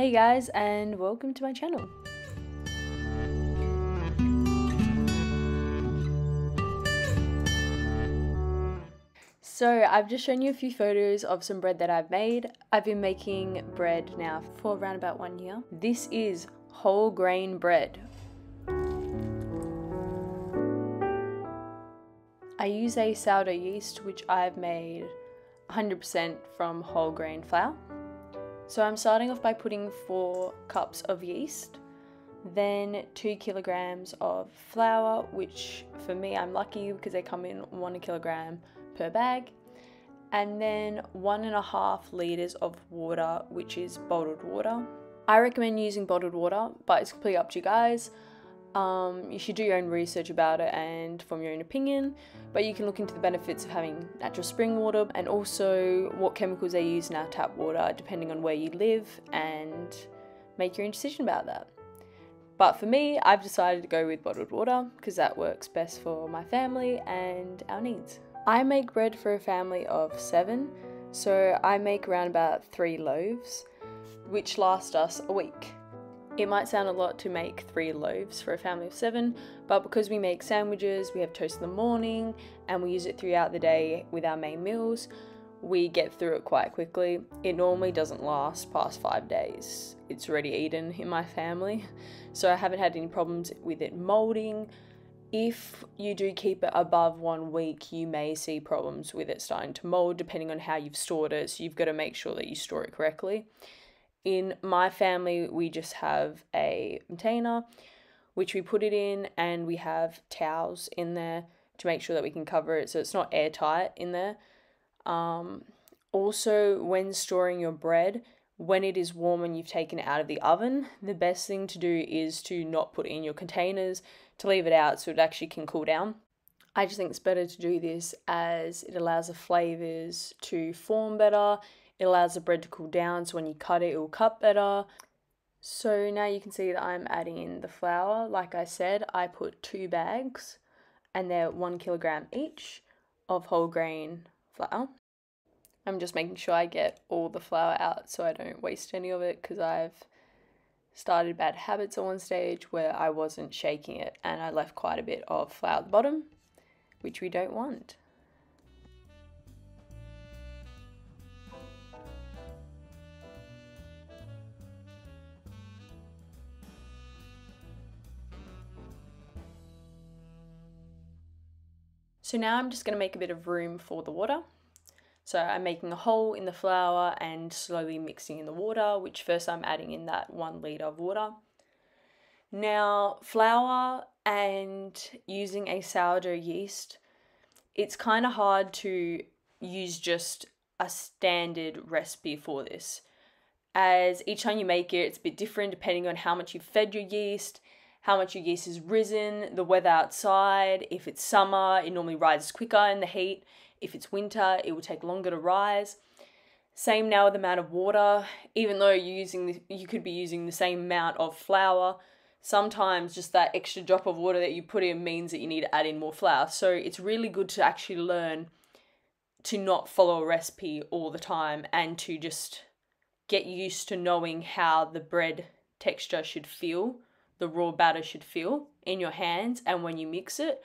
Hey guys, and welcome to my channel. So I've just shown you a few photos of some bread that I've made. I've been making bread now for around about 1 year. This is whole grain bread. I use a sourdough yeast which I've made 100% from whole grain flour. So I'm starting off by putting 4 cups of yeast, then 2 kilograms of flour, which for me I'm lucky because they come in 1 kilogram per bag, and then 1.5 liters of water, which is bottled water. I recommend using bottled water, but it's completely up to you guys. You should do your own research about it and form your own opinion, but you can look into the benefits of having natural spring water and also what chemicals they use in our tap water depending on where you live, and make your own decision about that. But for me, I've decided to go with bottled water because that works best for my family and our needs. I make bread for a family of 7, so I make around about 3 loaves, which last us a week. It might sound a lot to make 3 loaves for a family of 7, but because we make sandwiches, we have toast in the morning, and we use it throughout the day with our main meals, we get through it quite quickly. It normally doesn't last past 5 days. It's already eaten in my family, so I haven't had any problems with it molding. If you do keep it above 1 week, you may see problems with it starting to mold depending on how you've stored it, so you've got to make sure that you store it correctly. In my family, we just have a container which we put it in, and we have towels in there to make sure that we can cover it so it's not airtight in there. Also, when storing your bread, when it is warm and you've taken it out of the oven, the best thing to do is to not put it in your containers, to leave it out so it actually can cool down. I just think it's better to do this as it allows the flavours to form better. It allows the bread to cool down, so when you cut it, it will cut better. So now you can see that I'm adding in the flour. Like I said, I put 2 bags, and they're 1 kilogram each of whole grain flour. I'm just making sure I get all the flour out so I don't waste any of it, because I've started bad habits at one stage where I wasn't shaking it and I left quite a bit of flour at the bottom, which we don't want. So now I'm just going to make a bit of room for the water. So I'm making a hole in the flour and slowly mixing in the water, which first I'm adding in that 1 litre of water. Now, flour and using a sourdough yeast, it's kind of hard to use just a standard recipe for this, as each time you make it, it's a bit different depending on how much you've fed your yeast, how much your yeast has risen, the weather outside. If it's summer, it normally rises quicker in the heat. If it's winter, it will take longer to rise. Same now with the amount of water. Even though you could be using the same amount of flour, sometimes just that extra drop of water that you put in means that you need to add in more flour. So it's really good to actually learn to not follow a recipe all the time and to just get used to knowing how the bread texture should feel, the raw batter should feel in your hands and when you mix it.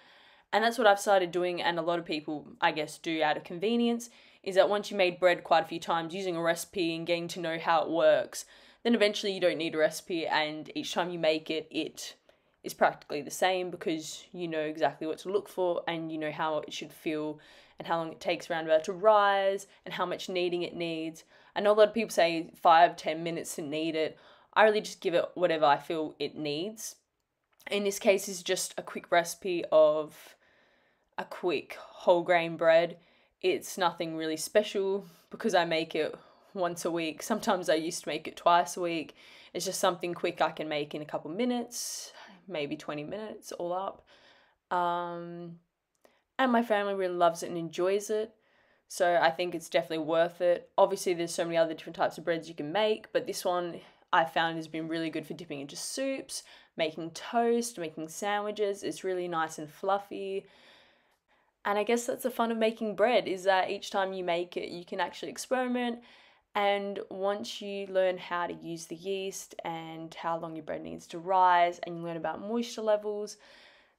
And that's what I've started doing, and a lot of people, I guess, do out of convenience, is that once you made bread quite a few times using a recipe and getting to know how it works, then eventually you don't need a recipe, and each time you make it, it is practically the same because you know exactly what to look for and you know how it should feel and how long it takes around about to rise and how much kneading it needs. I know a lot of people say 5-10 minutes to knead it. I really just give it whatever I feel it needs. In this case, it's just a quick recipe of a quick whole grain bread. It's nothing really special because I make it once a week. Sometimes I used to make it twice a week. It's just something quick I can make in a couple minutes, maybe 20 minutes all up. And my family really loves it and enjoys it. So I think it's definitely worth it. Obviously, there's so many other different types of breads you can make, but this one I found has been really good for dipping into soups, making toast, making sandwiches. It's really nice and fluffy. And I guess that's the fun of making bread, is that each time you make it, you can actually experiment And once you learn how to use the yeast and how long your bread needs to rise, and you learn about moisture levels,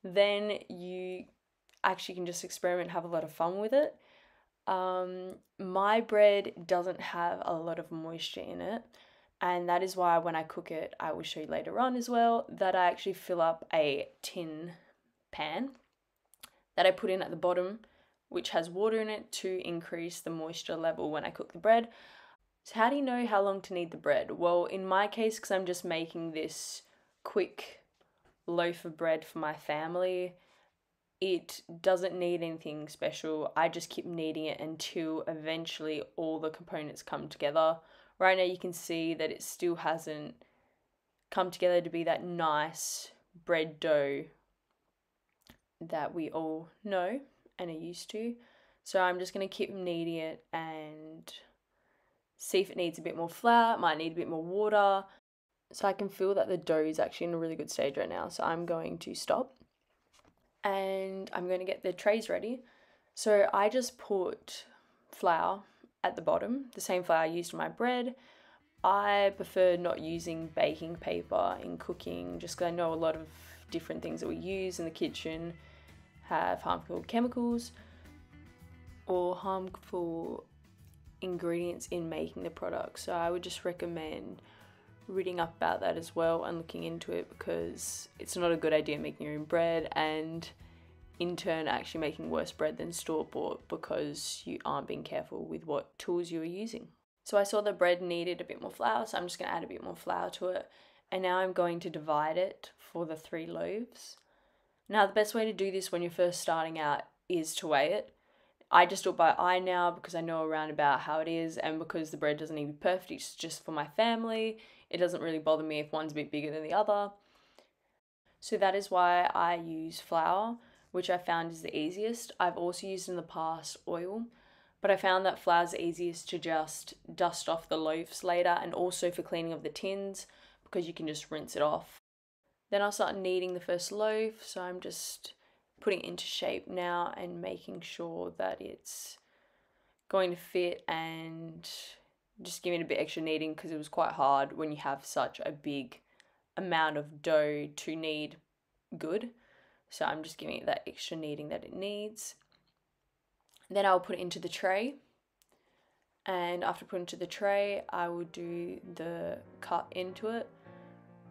then you actually can just experiment, have a lot of fun with it. My bread doesn't have a lot of moisture in it, and that is why when I cook it, I will show you later on as well, that I actually fill up a tin pan that I put in at the bottom, which has water in it to increase the moisture level when I cook the bread. So how do you know how long to knead the bread? Well, in my case, because I'm just making this quick loaf of bread for my family, it doesn't need anything special. I just keep kneading it until eventually all the components come together. Right now you can see that it still hasn't come together to be that nice bread dough that we all know and are used to. So I'm just going to keep kneading it and see if it needs a bit more flour. It might need a bit more water. So I can feel that the dough is actually in a really good stage right now. So I'm going to stop and I'm going to get the trays ready. So I just put flour at the bottom, the same flour I used in my bread. I prefer not using baking paper in cooking just because I know a lot of different things that we use in the kitchen have harmful chemicals or harmful ingredients in making the product. So I would just recommend reading up about that as well and looking into it, because it's not a good idea making your own bread and in turn actually making worse bread than store-bought because you aren't being careful with what tools you are using. So I saw the bread needed a bit more flour, so I'm just going to add a bit more flour to it, and now I'm going to divide it for the 3 loaves. Now the best way to do this when you're first starting out is to weigh it. I just do it by eye now because I know around about how it is, and because the bread doesn't need to be perfect, it's just for my family. It doesn't really bother me if one's a bit bigger than the other. So that is why I use flour, which I found is the easiest. I've also used in the past oil, but I found that flour is the easiest to just dust off the loaves later, and also for cleaning of the tins because you can just rinse it off. Then I'll start kneading the first loaf, so I'm just putting it into shape now and making sure that it's going to fit, and just giving it a bit extra kneading because it was quite hard when you have such a big amount of dough to knead good. So I'm just giving it that extra kneading that it needs. Then I'll put it into the tray, and after putting it into the tray I will do the cut into it,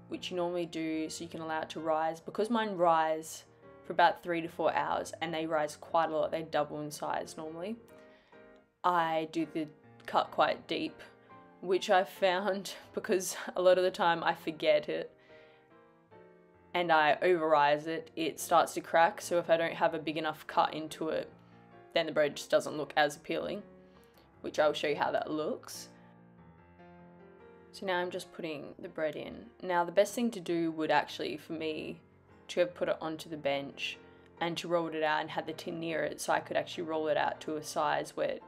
which you normally do so you can allow it to rise. Because mine rise for about 3 to 4 hours and they rise quite a lot, they double in size normally, I do the cut quite deep, which I found because a lot of the time I forget it and I over rise it, it starts to crack. So if I don't have a big enough cut into it, then the bread just doesn't look as appealing, which I'll show you how that looks. So now I'm just putting the bread in. Now the best thing to do would actually for me to have put it onto the bench and to roll it out and had the tin near it, so I could actually roll it out to a size where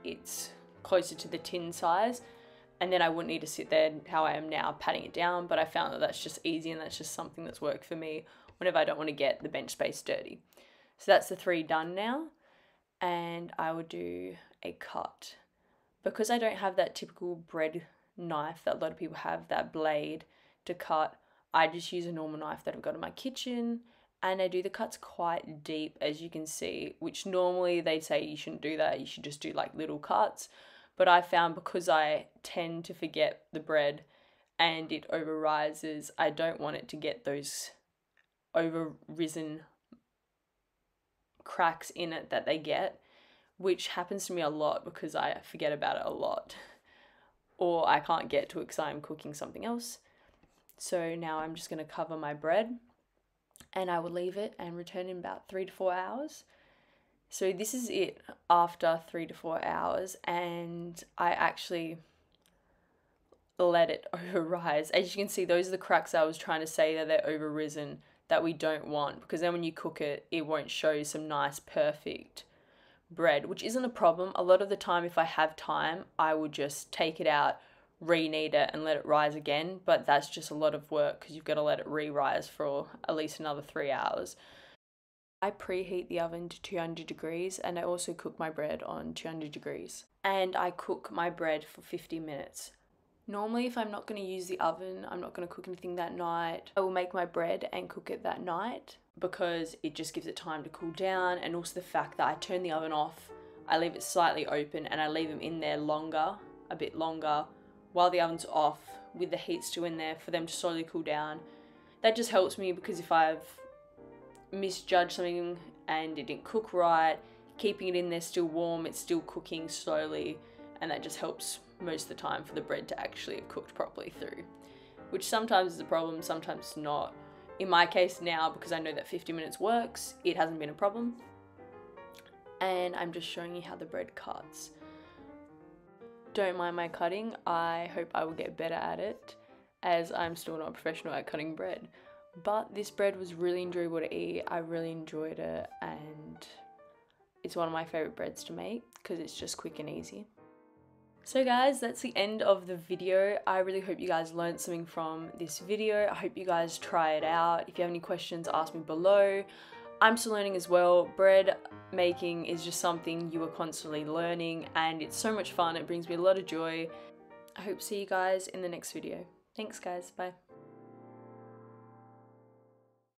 it's closer to the tin size, and then I wouldn't need to sit there how I am now patting it down. But I found that that's just easy, and that's just something that's worked for me whenever I don't want to get the bench space dirty. So that's the 3 done now, and I would do a cut. Because I don't have that typical bread knife that a lot of people have, that blade to cut, I just use a normal knife that I've got in my kitchen, and I do the cuts quite deep, as you can see, which normally they'd say you shouldn't do that, you should just do like little cuts. But I found because I tend to forget the bread and it over rises, I don't want it to get those over risen cracks in it that they get, which happens to me a lot because I forget about it a lot, or I can't get to it because I'm cooking something else. So now I'm just going to cover my bread, and I will leave it and return in about 3 to 4 hours. So this is it after 3 to 4 hours, and I actually let it over rise. As you can see, those are the cracks I was trying to say, that they're over risen, that we don't want, because then when you cook it, it won't show some nice perfect bread, which isn't a problem. A lot of the time, if I have time, I would just take it out, re-knead it and let it rise again, but that's just a lot of work because you've got to let it re-rise for at least another 3 hours. I preheat the oven to 200 degrees and I also cook my bread on 200 degrees. And I cook my bread for 50 minutes. Normally, if I'm not going to use the oven, I'm not going to cook anything that night, I will make my bread and cook it that night because it just gives it time to cool down, and also the fact that I turn the oven off, I leave it slightly open and I leave them in there longer, a bit longer, while the oven's off with the heat still in there for them to slowly cool down. That just helps me because if I've misjudged something and it didn't cook right, keeping it in there still warm, it's still cooking slowly, and that just helps most of the time for the bread to actually have cooked properly through, which sometimes is a problem, sometimes not. In my case now, because I know that 50 minutes works, it hasn't been a problem. And I'm just showing you how the bread cuts. Don't mind my cutting, I hope I will get better at it, as I'm still not a professional at cutting bread. But this bread was really enjoyable to eat, I really enjoyed it, and it's one of my favourite breads to make because it's just quick and easy. So guys, that's the end of the video. I really hope you guys learned something from this video. I hope you guys try it out. If you have any questions, ask me below. I'm still learning as well. Bread making is just something you are constantly learning, and it's so much fun. It brings me a lot of joy. I hope to see you guys in the next video. Thanks guys, bye.